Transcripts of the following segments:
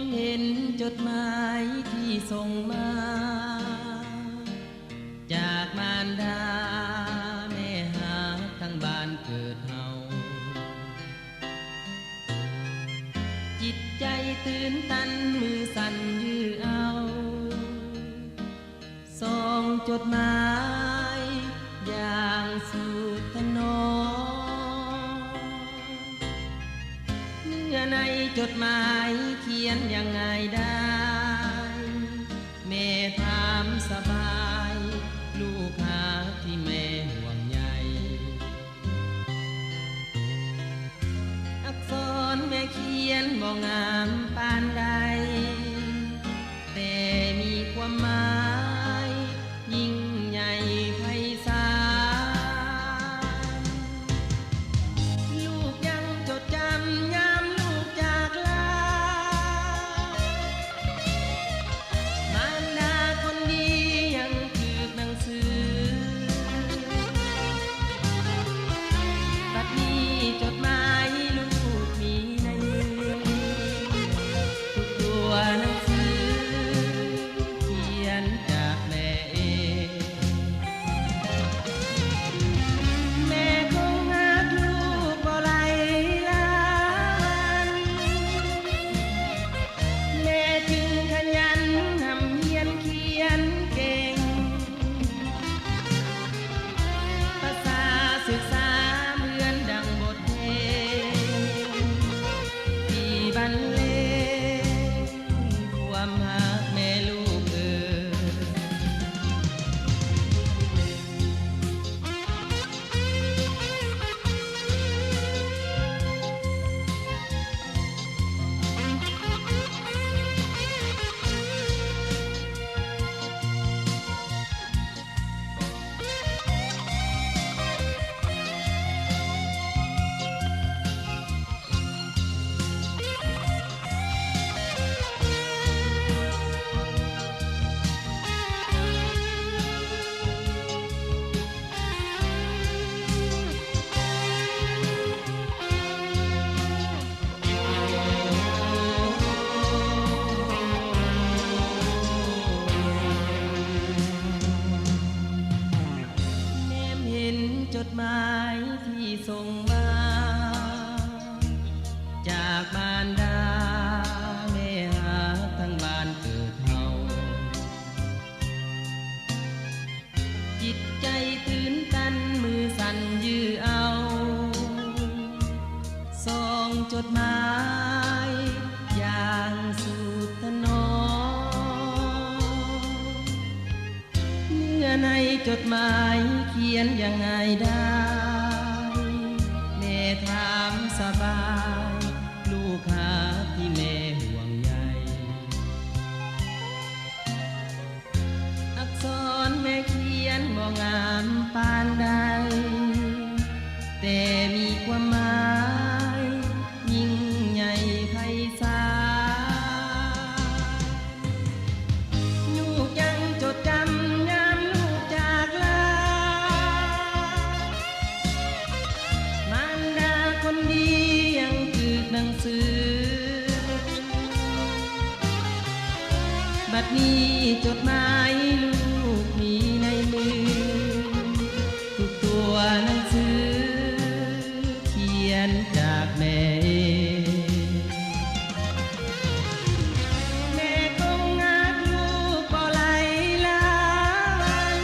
มเห็นจดหมายที่ส่งมาจากมารดาแม่หาทั้งบ้านเกิดเฮาจิตใจตื่นตันมือสั่นยื้อเอาส่งจดหมายอย่างสุดถนอมเมื่อในจดหมายเขียนยังไงได้แม่ถามสบายลูกหาที่แม่ห่วงใยอักษรแม่เขียนบ่งามปานใดแต่มีความหมายยิ่งใหญ่ไพศาลลูกยังจดจำยามลูกจากลามารดาคนดียังถือหนังสือบัดนี้จดหมายลูกมีในมือทุกตัวหนังสือเขียนจากแม่เองแม่คงหักลูกบ่ไหลลานแม่จึงขยันทำเฮียนเขียนเก่งภาษาศึกษาเหมือนดังบทเพลงที่บรรเลงความหักแม่ลูกเอ่ยแนมเห็นจดหมายที่ส่งมาจากมารดาแม่หาทั้งบ้านเกิดเฮาจิตใจตื่นตันมือสั่นยื้อเอาส่งจดหมายอย่างสุดถนอมเมื่อในจดหมายเขียนยังไงได้แม่ถามสบายลูกหาที่แม่ห่วงใยอักษรแม่เขียนบ่งามปานใดแต่มีความหมายยิ่งใหญ่ไพศาลลูกยังจดจำยามลูกจากลามารดาคนดียังถือหนังสือบัดนี้จดหมายลูกมีในมือทุกตัวหนังสือเขียนจากแม่เองแม่คงหักลูกบ่ไหลลาน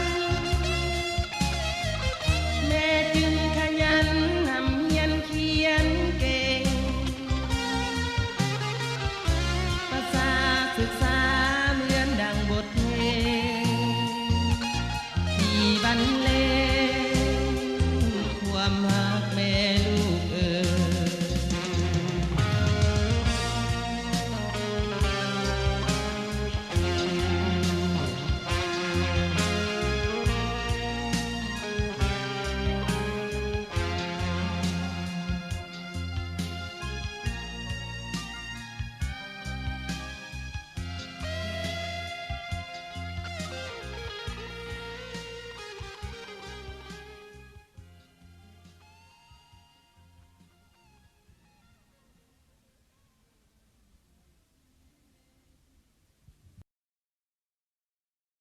แม่จึงขยันทำเฮียนเขียนเก่งภาษาศึกษาเหมือนดังบทเพลงที่บรรเลงความหา